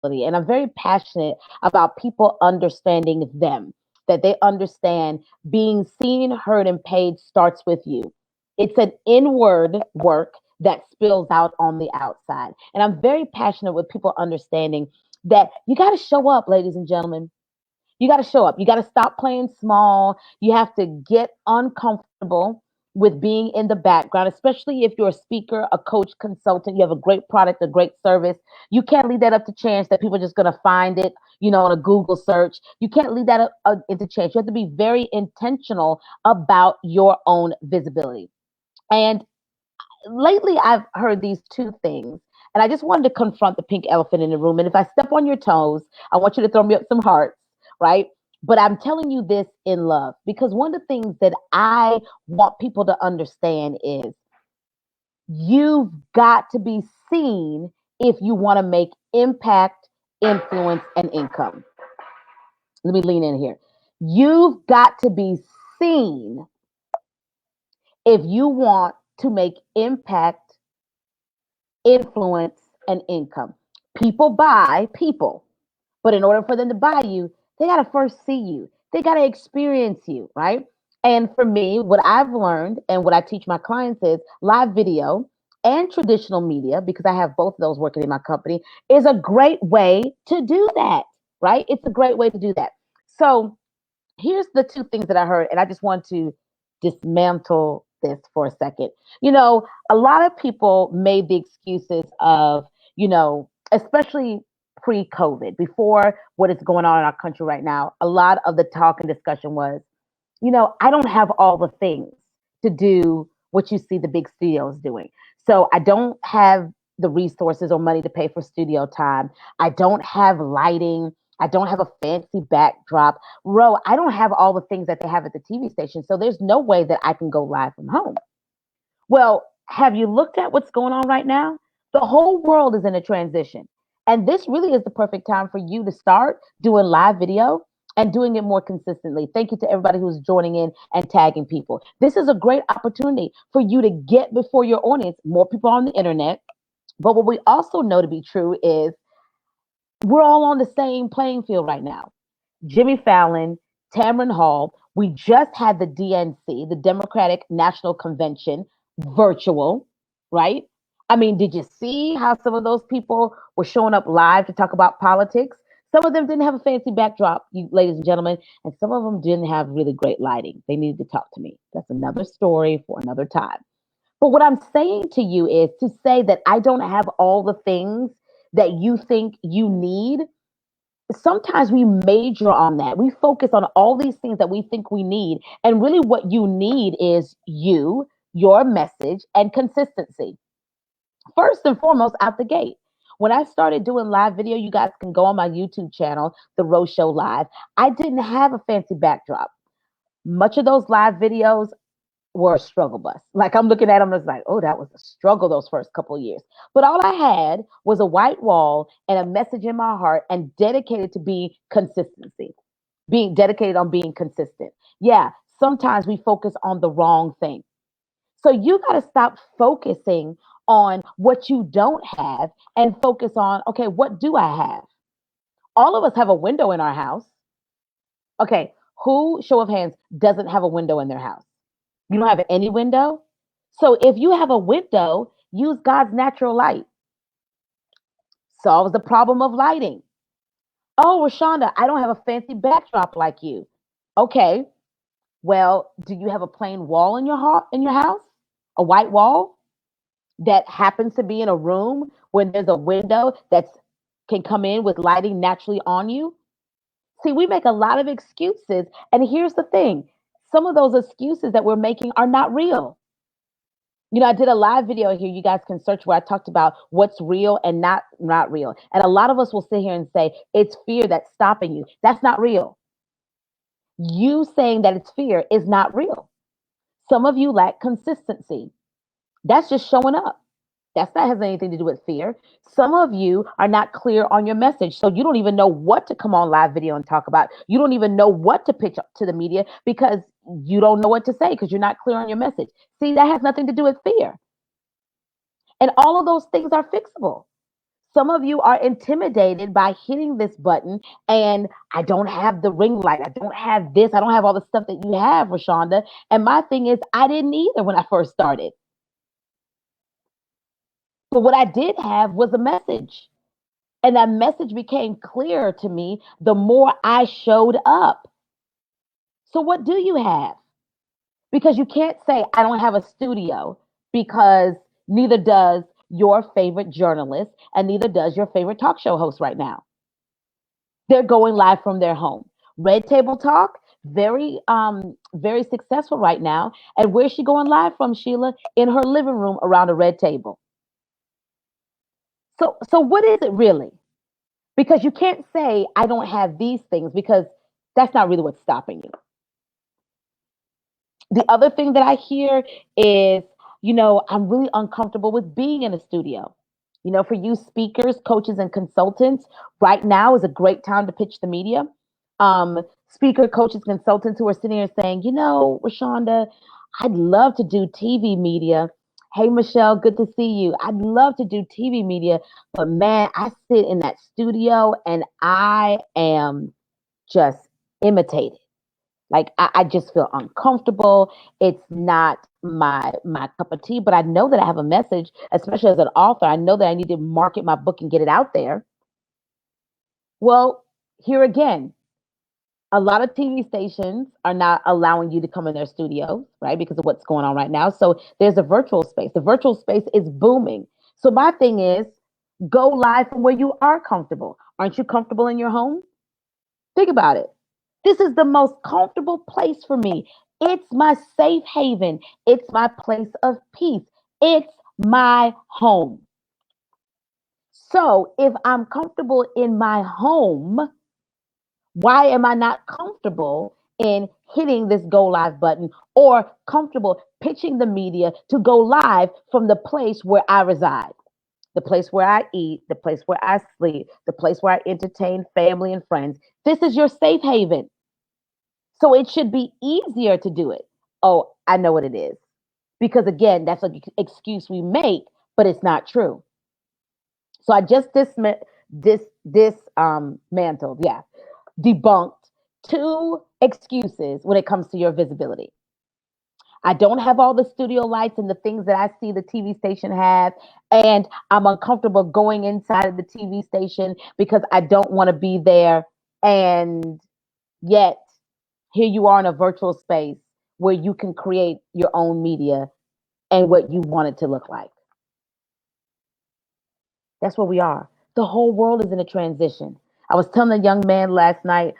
And I'm very passionate about people understanding them, that they understand being seen, heard, and paid starts with you. It's an inward work that spills out on the outside. And I'm very passionate with people understanding that you got to show up, ladies and gentlemen. You got to show up. You got to stop playing small. You have to get uncomfortable with being in the background, especially if you're a speaker, a coach, consultant. You have a great product, a great service. You can't leave that up to chance that people are just going to find it, on a Google search. You can't leave that into chance. You have to be very intentional about your own visibility. And lately, I've heard these two things. And I just wanted to confront the pink elephant in the room. And if I step on your toes, I want you to throw me up some hearts, right? But I'm telling you this in love because one of the things that I want people to understand is you've got to be seen if you want to make impact, influence, and income. Let me lean in here. You've got to be seen if you want to make impact, influence, and income. People buy people, but in order for them to buy you, they got to first see you. They got to experience you, right? And for me, what I've learned and what I teach my clients is live video and traditional media, because I have both of those working in my company, is a great way to do that, right? It's a great way to do that. So here's the two things that I heard, and I just want to dismantle this for a second. A lot of people made the excuses of, especially pre COVID, before what is going on in our country right now, a lot of the talk and discussion was, I don't have all the things to do what you see the big studios doing. So I don't have the resources or money to pay for studio time. I don't have lighting. I don't have a fancy backdrop. I don't have all the things that they have at the TV station. So there's no way that I can go live from home. Well, have you looked at what's going on right now? The whole world is in a transition. And this really is the perfect time for you to start doing live video and doing it more consistently. Thank you to everybody who's joining in and tagging people. This is a great opportunity for you to get before your audience, more people on the internet. But what we also know to be true is we're all on the same playing field right now. Jimmy Fallon, Tamron Hall, we just had the DNC, the Democratic National Convention, virtual, right? I mean, did you see how some of those people were showing up live to talk about politics? Some of them didn't have a fancy backdrop, you ladies and gentlemen, and some of them didn't have really great lighting. They needed to talk to me. That's another story for another time. But what I'm saying to you is to say that I don't have all the things that you think you need. Sometimes we major on that. We focus on all these things that we think we need. And really, what you need is your message, and consistency. First and foremost, out the gate. When I started doing live video, you guys can go on my YouTube channel, The Rose Show Live. I didn't have a fancy backdrop. Much of those live videos were a struggle bus. Like I'm looking at them, it's like, oh, that was a struggle those first couple of years. But all I had was a white wall and a message in my heart, and dedicated to being dedicated on being consistent. Yeah, sometimes we focus on the wrong thing. So you got to stop focusing on what you don't have and focus on, okay, what do I have? All of us have a window in our house. Okay, who, show of hands, doesn't have a window in their house? You don't have any window? So if you have a window, use God's natural light. Solves the problem of lighting. Oh, Rashonda, I don't have a fancy backdrop like you. Okay, well, do you have a plain wall in your house? A white wall that happens to be in a room when there's a window that can come in with lighting naturally on you? See, we make a lot of excuses, and here's the thing. Some of those excuses that we're making are not real. I did a live video here. You guys can search where I talked about what's real and not real. And a lot of us will sit here and say it's fear that's stopping you. That's not real. You saying that it's fear is not real. Some of you lack consistency. That's just showing up. That's not has anything to do with fear. Some of you are not clear on your message. So you don't even know what to come on live video and talk about. You don't even know what to pitch to the media because you don't know what to say because you're not clear on your message. See, that has nothing to do with fear. And all of those things are fixable. Some of you are intimidated by hitting this button, and I don't have the ring light. I don't have this. I don't have all the stuff that you have, Rashonda. And my thing is, I didn't either when I first started. But what I did have was a message. And that message became clearer to me the more I showed up. So, what do you have? Because you can't say, I don't have a studio, because neither does your favorite journalist and neither does your favorite talk show host right now. They're going live from their home. Red Table Talk, very successful right now. And where's she going live from, Sheila? In her living room around a red table. So what is it really? Because you can't say I don't have these things, because that's not really what's stopping you. The other thing that I hear is, I'm really uncomfortable with being in a studio. For you speakers, coaches, and consultants, right now is a great time to pitch the media. Speaker, coaches, consultants who are sitting here saying, Rashonda, I'd love to do TV media. Hey, Michelle, good to see you. I'd love to do TV media, but man, I sit in that studio and I am just imitated. Like I just feel uncomfortable. It's not my cup of tea, but I know that I have a message, especially as an author. I know that I need to market my book and get it out there. Well, here again, a lot of TV stations are not allowing you to come in their studios, right? Because of what's going on right now. So there's a virtual space. The virtual space is booming. So my thing is, go live from where you are comfortable. Aren't you comfortable in your home? Think about it. This is the most comfortable place for me. It's my safe haven. It's my place of peace. It's my home. So if I'm comfortable in my home, why am I not comfortable in hitting this go live button, or comfortable pitching the media to go live from the place where I reside, the place where I eat, the place where I sleep, the place where I entertain family and friends? This is your safe haven. So it should be easier to do it. Oh, I know what it is. Because again, that's an excuse we make, but it's not true. So I just dismantled, debunked 2 excuses when it comes to your visibility. I don't have all the studio lights and the things that I see the TV station have, and I'm uncomfortable going inside of the TV station because I don't want to be there. And yet, here you are in a virtual space where you can create your own media and what you want it to look like. That's where we are. The whole world is in a transition. I was telling a young man last night,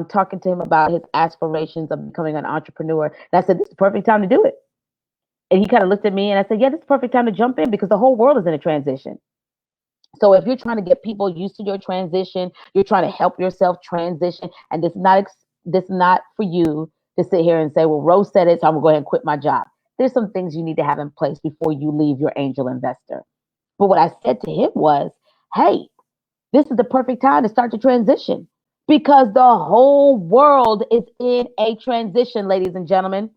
talking to him about his aspirations of becoming an entrepreneur. And I said, this is the perfect time to do it. And he kind of looked at me and I said, yeah, this is the perfect time to jump in because the whole world is in a transition. So if you're trying to get people used to your transition, you're trying to help yourself transition, and this is not for you to sit here and say, well, Rose said it, so I'm gonna go ahead and quit my job. There's some things you need to have in place before you leave your angel investor. But what I said to him was, hey, this is the perfect time to start the transition because the whole world is in a transition, ladies and gentlemen.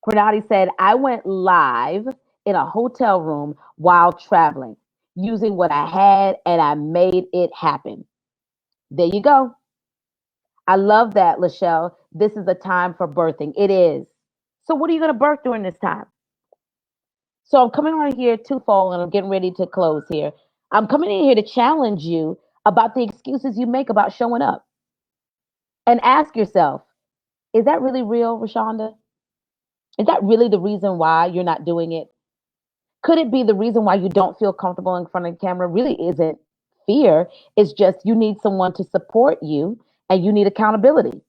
Pranati said, I went live in a hotel room while traveling using what I had and I made it happen. There you go. I love that, Lachelle. This is a time for birthing. It is. So what are you going to birth during this time? So I'm coming on here twofold and I'm getting ready to close here. I'm coming in here to challenge you about the excuses you make about showing up. And ask yourself, is that really real, Rashonda? Is that really the reason why you're not doing it? Could it be the reason why you don't feel comfortable in front of the camera really isn't fear? It's just you need someone to support you and you need accountability.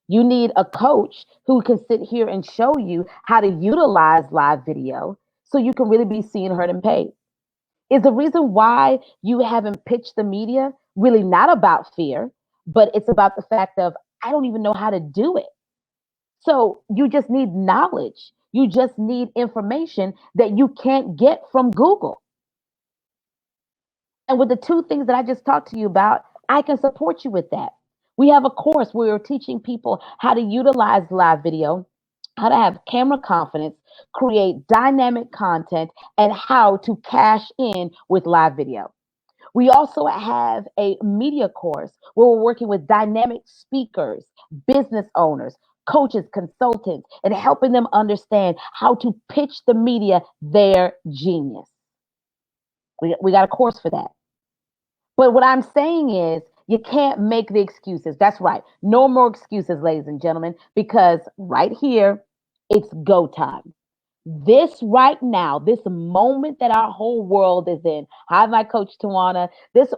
You need a coach who can sit here and show you how to utilize live video so you can really be seen, heard, and paid. Is the reason why you haven't pitched the media really not about fear, but it's about the fact of, I don't even know how to do it. So you just need knowledge. You just need information that you can't get from Google. And with the 2 things that I just talked to you about, I can support you with that. We have a course where we're teaching people how to utilize live video how to have camera confidence, create dynamic content, and how to cash in with live video. We also have a media course where we're working with dynamic speakers, business owners, coaches, consultants, and helping them understand how to pitch the media their genius. We got a course for that. But what I'm saying is, you can't make the excuses. That's right. No more excuses, ladies and gentlemen, because right here, it's go time. This right now, this moment that our whole world is in. Hi, my coach Tawana. This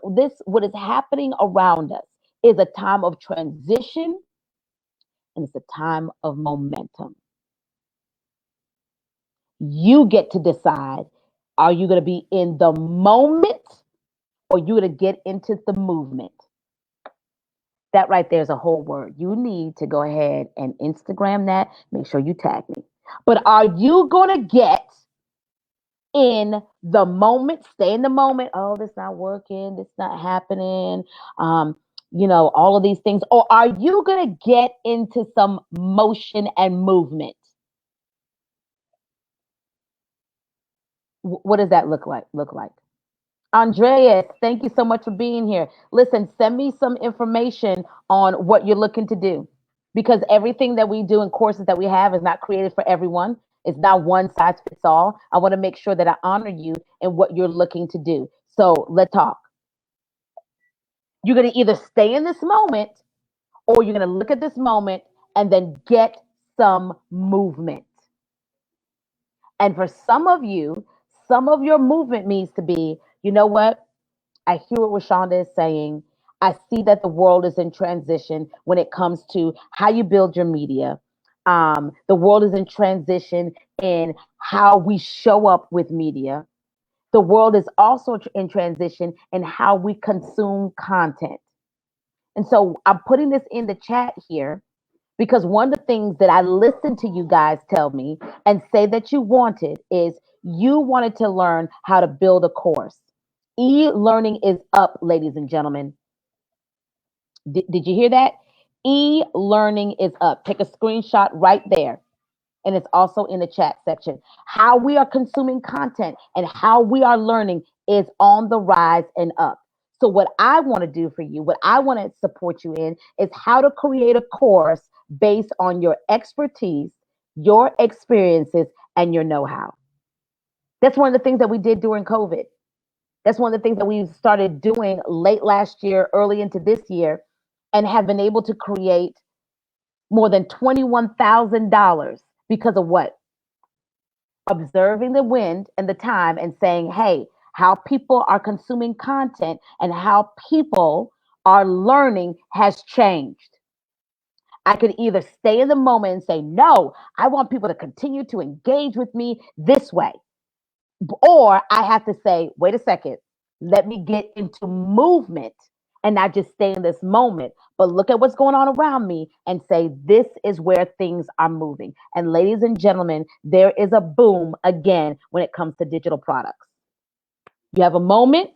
what is happening around us is a time of transition and it's a time of momentum. You get to decide, are you going to be in the moment or you going to get into the movement? That right there is a whole word. You need to go ahead and Instagram that. Make sure you tag me. But are you going to get in the moment, stay in the moment? Oh, this not working. This not happening. All of these things. Or are you going to get into some motion and movement? What does that look like? Andreas, thank you so much for being here. Listen, send me some information on what you're looking to do because everything that we do in courses that we have is not created for everyone. It's not one size fits all. I want to make sure that I honor you in what you're looking to do. So let's talk. You're going to either stay in this moment or you're going to look at this moment and then get some movement. And for some of you, some of your movement needs to be, you know what? I hear what Rashonda is saying. I see that the world is in transition when it comes to how you build your media. The world is in transition in how we show up with media. The world is also in transition in how we consume content. And so I'm putting this in the chat here because one of the things that I listened to you guys tell me and say that you wanted is you wanted to learn how to build a course. E-learning is up, ladies and gentlemen. Did you hear that? E-learning is up. Take a screenshot right there. And it's also in the chat section. How we are consuming content and how we are learning is on the rise and up. So what I want to do for you, what I want to support you in is how to create a course based on your expertise, your experiences, and your know-how. That's one of the things that we did during COVID. That's one of the things that we started doing late last year, early into this year, and have been able to create more than $21,000 because of what? Observing the wind and the time and saying, hey, how people are consuming content and how people are learning has changed. I could either stay in the moment and say, no, I want people to continue to engage with me this way. Or I have to say, wait a second, let me get into movement and not just stay in this moment, but look at what's going on around me and say, this is where things are moving. And ladies and gentlemen, there is a boom again when it comes to digital products. You have a moment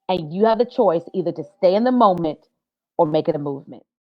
and you have the choice either to stay in the moment or make it a movement.